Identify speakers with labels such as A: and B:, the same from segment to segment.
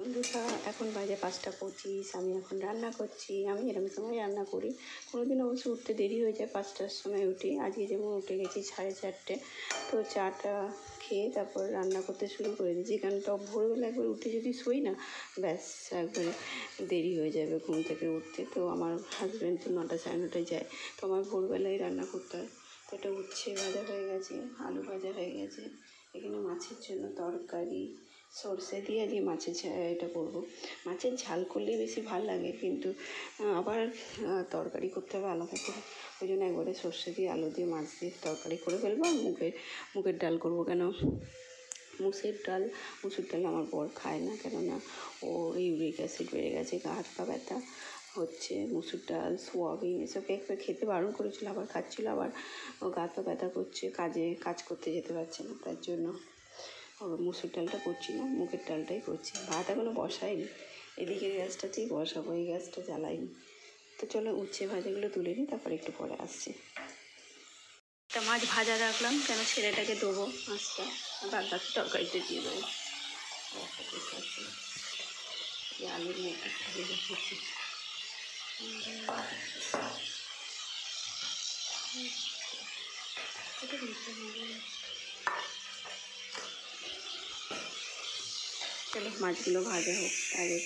A: বন্ধুরা, এখন বাজে 5:25। আমি এখন রান্না করছি। আমি এরকম সময় রান্না করি। কোনো দিন অবশ্য উঠতে দেরি হয়ে যায়, 5টার সময় উঠি। আজকে যেমন উঠে গেছি 4:30। তো চাটা খেয়ে তারপর রান্না করতে শুরু করে দিয়েছি। কারণ তো ভোরবেলা একবার উঠে যদি শোই না, ব্যাস একবারে দেরি হয়ে যাবে ঘুম থেকে উঠতে। তো আমার হাজব্যান্ড তো 9টা 9:30টায় যায়, তো আমার ভোরবেলায় রান্না করতে হয়। তো এটা উচ্ছে ভাজা হয়ে গেছে, আলু ভাজা হয়ে গেছে, এখানে মাছের জন্য তরকারি, সর্ষে দিয়ে আজকে মাছের এটা করবো। মাছের ঝাল করলে বেশি ভাল লাগে, কিন্তু আবার তরকারি করতে হবে আলাদা করে। ওই জন্য একবারে সর্ষে দিয়ে আলু দিয়ে মাছ দিয়ে তরকারি করে ফেলবো। আর মুগের ডাল করবো। কেন মুসুর ডাল আমার বর খায় না, কেননা ও ইউরিক অ্যাসিড বেড়ে গেছে, গা হাত পা ব্যথা হচ্ছে। মুসুর ডাল, সোয়াবিন এসব একবার খেতে বারণ করেছিল, আবার খাচ্ছিলো। আবার ও গা হাত পা ব্যথা করছে, কাজ করতে যেতে পারছে না, তার জন্য মুসুর ডালটা করছি না, মুগের ডালটাই করছি। ভাত এখনও বসাইনি, এদিকের গ্যাসটাতেই বসাবো, এই গ্যাসটা জ্বালাইনি। তো চলো উচ্ছে ভাজাগুলো তুলে নিই, তারপর একটু পরে আসছি। একটা মাছ ভাজা রাখলাম, কেন ছেলেটাকে দেবো মাছটা, বাদ বাকি তরকারিতে দিয়ে দেবো। আলুর মধ্যে ভেজে দিচ্ছি। চলো মাছগুলো ভাজা হোক, আগে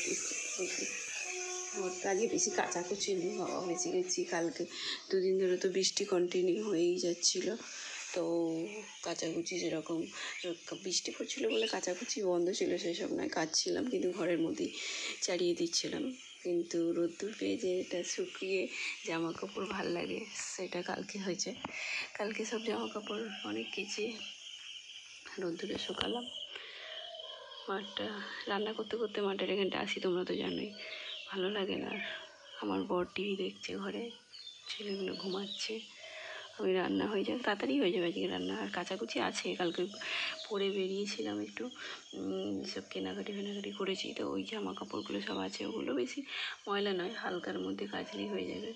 A: আজকে বেশি কাচাকুচি নেই, বাবা বেঁচে গেছি। কালকে 2 দিন ধরে তো বৃষ্টি কন্টিনিউ হয়েই যাচ্ছিলো, তো কাচাকুচি যেরকম বৃষ্টি পড়ছিলো বলে কাচাকুচি বন্ধ ছিল সেসব নয়, কাচছিলাম কিন্তু ঘরের মধ্যেই চালিয়ে দিচ্ছিলাম। কিন্তু রোদ্দুর পেয়ে যে এটা শুকিয়ে জামা কাপড় ভাল লাগে, সেটা কালকে হয়েছে। কালকে সব জামা কাপড় অনেক কেচে রোদ্দুরে শুকালাম। মাঠটা রান্না করতে করতে মাঠের এখানটা আসি, তোমরা তো জানোই, ভালো লাগে না। আমার বর টিভি দেখছে ঘরে, ছেলেগুলো ঘুমাচ্ছে। আমি রান্না হয়ে যাবে, তাড়াতাড়ি হয়ে যাবে আজকে রান্না। আর কাচাকুচি আছে, কালকে পরে বেরিয়েছিলাম একটু, সব কেনাকাটি করেছি, তো ওই জামা কাপড়গুলো সব আছে, ওগুলো বেশি ময়লা নয়, হালকার মধ্যে কাচলেই হয়ে যাবে।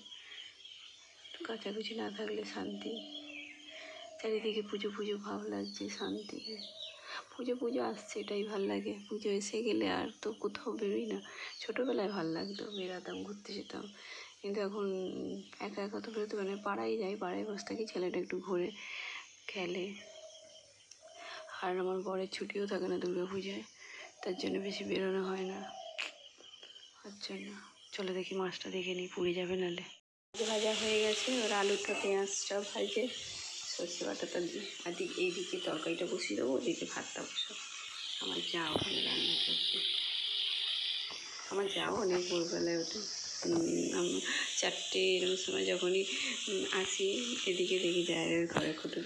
A: কাচাকুচি না থাকলে শান্তি। চারিদিকে পুজো ভাব লাগছে, শান্তি। পুজো আসছে, এটাই ভাল লাগে। পুজো এসে গেলে আর তো কোথাও বেরোই না। ছোটোবেলায় ভাল লাগতো, বেরাতাম, ঘুরতে যেতাম, কিন্তু এখন একা তো বেরোতে পারি না। পাড়ায় যাই, পাড়ায় বসে থাকি, ছেলেটা একটু ঘুরে খেলে। আর আমার বরের ছুটিও থাকে না দুর্গা পূজায়, তার জন্য বেশি বেরোনো হয় না। আচ্ছা না, চলো দেখি মাছটা দেখে নিই, পুড়ে যাবে নাহলে। ভাজা হয়ে গেছে, ওর আলুটা পেঁয়াজটা ভাজে সর্ষে বাটাটা দিয়ে এইদিকে তরকারিটা বসিয়ে দেবো, ওদিকে ভাতটা বসাবো। আমার যা ওখানে রান্না করছে, আমার যাও অনেক ভোরবেলায় ওঠে। 4টে এরকম সময় যখনই আসি, এদিকে দেখি জায়ের ঘরে খুটুর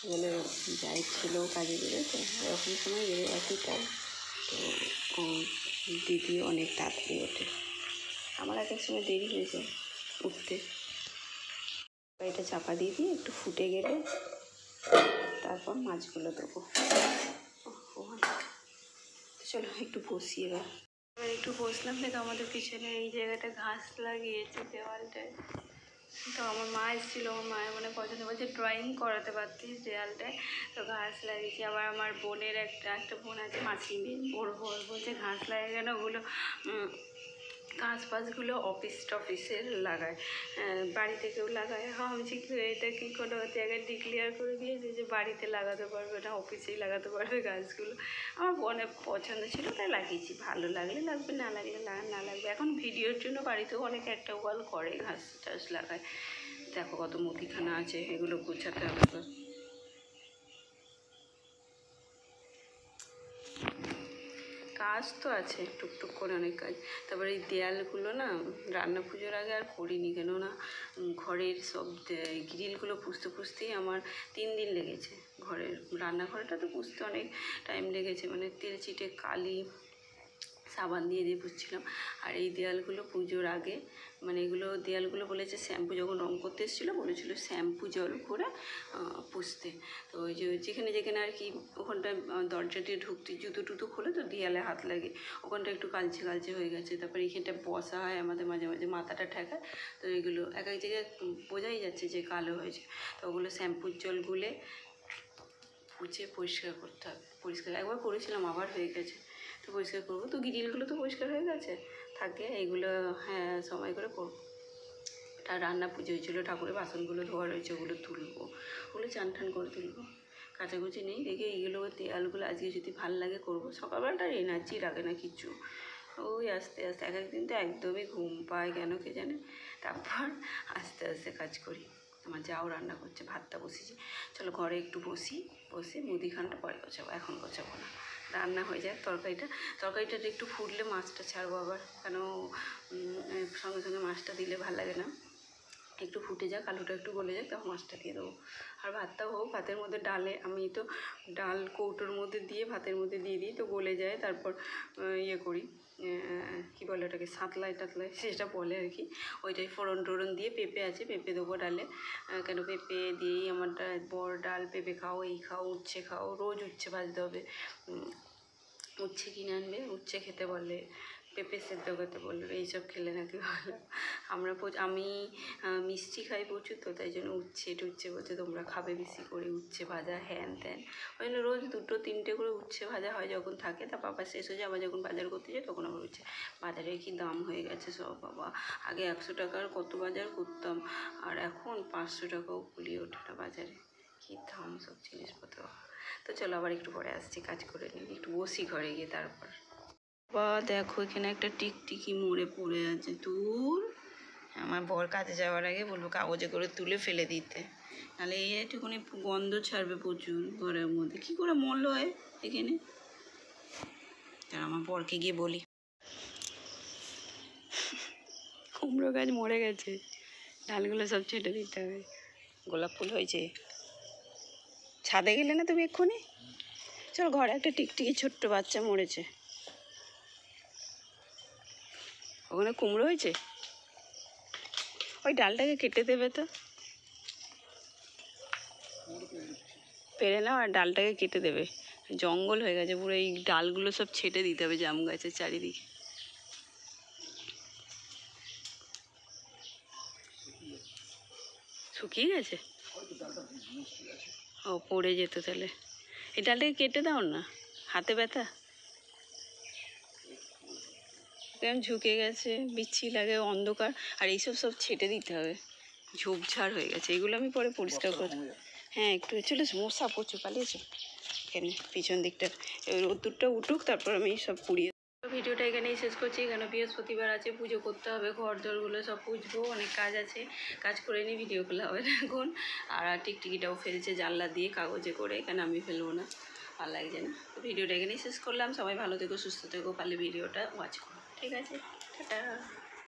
A: বলে যাই ছিল কাজে বেরোতে, এরকম সময় বেরো একই টাইম। তো ও দিদি অনেক তাড়াতাড়ি ওঠে, আমার এক সময় দেরি হয়ে যায় উঠতে। এটা চাপা দিয়ে একটু ফুটে গেলে তারপর মাছগুলো দেবো। চলো একটু বসিয়ে এবার একটু বসলাম। দেখো আমাদের পিছনে এই জায়গাটা ঘাস লাগিয়েছে দেওয়ালটায়। তো আমার মা এসেছিলো, আমার মায়ের মনে পছন্দ, বলছে ড্রয়িং করাতে পারতিস দেওয়ালটায়, তো ঘাস লাগিয়েছি। আবার আমার বোনের একটা বোন আছে, মাসি মেয়ে, বড় বলছে ঘাস লাগিয়ে কেন, ওগুলো ঘাস ফাঁসগুলো অফিসের লাগায়, বাড়িতে কেউ লাগায়। আমি এটা কি কোনো জায়গায় ডিক্লেয়ার করে দিয়েছে যে বাড়িতে লাগাতে পারবে না, অফিসেই লাগাতে পারবে গাছগুলো। আমার বোনের পছন্দ ছিল, তাই লাগিয়েছি। ভালো লাগলে লাগবে, না লাগলে না লাগবে। এখন ভিডিওর জন্য বাড়িতেও অনেক একটা ওয়াল করে, ঘাস টাস লাগায়। দেখো কত মুদিখানা আছে, এগুলো গোছাতে হবে। তো কাজ তো আছে টুকটুক করে, অনেক কাজ। তারপরে এই দেয়ালগুলো না রান্না পুজোর আগে আর করিনি, কেননা ঘরের সব গ্রিলগুলো পুষতেই আমার 3 দিন লেগেছে। ঘরের রান্নাঘরটা তো পুষতে অনেক টাইম লেগেছে, মানে তেল চিটে কালি সাবান দিয়ে পুষছিলাম। আর এই দেয়ালগুলো পুজোর আগে, মানে দেয়ালগুলো বলেছে শ্যাম্পু, যখন রঙ করতে এসেছিলো বলেছিল শ্যাম্পু জল করে পুষতে। তো ওই যেখানে আর কি ওখানটায় দরজা দিয়ে ঢুকতে জুতো টুতো খোলে, তো দেয়ালে হাত লাগে, ওখানটা একটু কালচে হয়ে গেছে। তারপরে এইখানটা বসা হয় আমাদের, মাঝে মাথাটা ঠেকায়, তো এগুলো এক জায়গায় বোঝাই যাচ্ছে যে কালো হয়েছে। তো ওগুলো শ্যাম্পুর জল গুলে পুছে পরিষ্কার করতে হবে। পরিষ্কার একবার করেছিলাম, আবার হয়ে গেছে। তো পরিষ্কার করবো। তো গ্রিলগুলো তো পরিষ্কার হয়ে গেছে, থাকে এইগুলো হ্যাঁ সময় করে করবো। আর রান্না পুজো হয়েছিলো, ঠাকুরের বাসনগুলো ধোয়া রয়েছে, ওগুলো তুলবো, ওগুলো চান টান করে তুলবো। কাচাকুচি নেই দেখে এইগুলো দেয়ালগুলো আজকে যদি ভাল লাগে করবো। সকালবেলাটার এনার্জি লাগে না কিছু, ওই আস্তে আস্তে এক একদিন তো একদমই ঘুম পায় কেন কে জানে। তারপর আস্তে আস্তে কাজ করি। আমার যাও রান্না করছে, ভাতটা বসিয়েছি, চলো ঘরে একটু বসে মুদিখানটা পরে গোছাবো, এখন গোছাবো না, রান্না হয়ে যায়। তরকারিটা একটু ফুটলে মাছটা ছাড়বো আবার, কেন সঙ্গে সঙ্গে মাছটা দিলে ভাল লাগে না, একটু ফুটে যাক, আলুটা একটু গলে যাক, তখন মাছটা দিয়ে দেবো। আর ভাতটাও হোক, ভাতের মধ্যে ডালে আমি তো ডাল কৌটোর মধ্যে দিয়ে ভাতের মধ্যে দিয়ে দিই, তো গলে যায়। তারপর ইয়ে করি, কী বলে ওটাকে, সাঁতলায় সেটা বলে আর কি, ওইটাই ফোড়ন টোড়ন দিয়ে, পেঁপে আছে পেঁপে দেবো ডালে, কেন পেঁপে দিয়েই আমার বর ডাল পেঁপে খাও, এই খাও, উচ্ছে খাও, রোজ উচ্ছে ভাজতে হবে, উচ্ছে কিনে আনবে, উচ্ছে খেতে বলে, পেঁপে সেদ্ধ করতে বললো, এইসব খেলে নাকি ভালো। আমি মিষ্টি খাই প্রচুর, তো তাই জন্য উচ্ছে টুচ্ছে বলছে তোমরা খাবে বেশি করে, উচ্ছে ভাজা হ্যান ত্যান, ওই জন্য রোজ 2-3টে করে উচ্ছে ভাজা হয় যখন থাকে। তা বাবা শেষ হয়ে যায়, আবার যখন বাজার করতে যায় তখন আবার উচ্ছে। বাজারে কি দাম হয়ে গেছে সব বাবা, আগে 100 টাকার কত বাজার করতাম, আর এখন 500 টাকাও কুলিয়ে ওঠে না বাজারে, কী দাম সব জিনিসপত্র। তো চলো আবার একটু পরে আসছি, কাজ করে নিই, একটু বসি ঘরে গিয়ে। তারপর বা দেখো এখানে একটা টিকটিকি মরে পড়ে আছে, দূর, আমার বর কাজে যাওয়ার আগে বলবো কাগজে করে তুলে ফেলে দিতে, নাহলে এই একটুখানি গন্ধ ছাড়বে প্রচুর ঘরের মধ্যে। কী করে মরলো হয় এখানে, তার আমার বরকে গিয়ে বলি। কুমড়ো গাছ মরে গেছে, ডালগুলো সব ছেটে দিতে হবে। গোলাপ ফুল হয়েছে, ছাদে গেলে না তুমি এক্ষুনি? চল, ঘরে একটা টিকটিকি ছোট্ট বাচ্চা মরেছে, ওখানে কুমড়ো হয়েছে, ওই ডালটাকে কেটে দেবে তো, পেরে নাও আর ডালটাকে কেটে দেবে, জঙ্গল হয়ে গেছে পুরো, এই ডালগুলো সব ছেটে দিতে হবে জাম গাছের চারিদিকে। শুকিয়ে গেছে, ও পড়ে যেত তাহলে। এই ডালটাকে কেটে দাও না, হাতে ব্যথা, কেমন ঝুঁকে গেছে, বিচ্ছি লাগে, অন্ধকার, আর এইসব সব ছেটে দিতে হবে, ঝোপঝাড় হয়ে গেছে, এগুলো আমি পরে পরিষ্কার করি। হ্যাঁ একটু চলে মশা প্রচুর পালিয়েছে এখানে পিছন দিকটা, রোদ্দুরটা উঠুক তারপর আমি সব পুড়িয়ে। ভিডিওটা এখানেই শেষ করছি, কেন বৃহস্পতিবার আছে, পুজো করতে হবে, ঘর দরগুলো সব পুজবো, অনেক কাজ আছে, কাজ করে নিই, ভিডিও করলে হবে না এখন। আর টিকটিকিটাও ফেলছে জানলা দিয়ে কাগজে করে, কেন আমি ফেলবো না, ভালো লাগছে না। তো ভিডিওটা এখানেই শেষ করলাম, সবাই ভালো থেকো সুস্থ থেকো, পারলে ভিডিওটা ওয়াচ করো, ঠিক আছে, টাটা।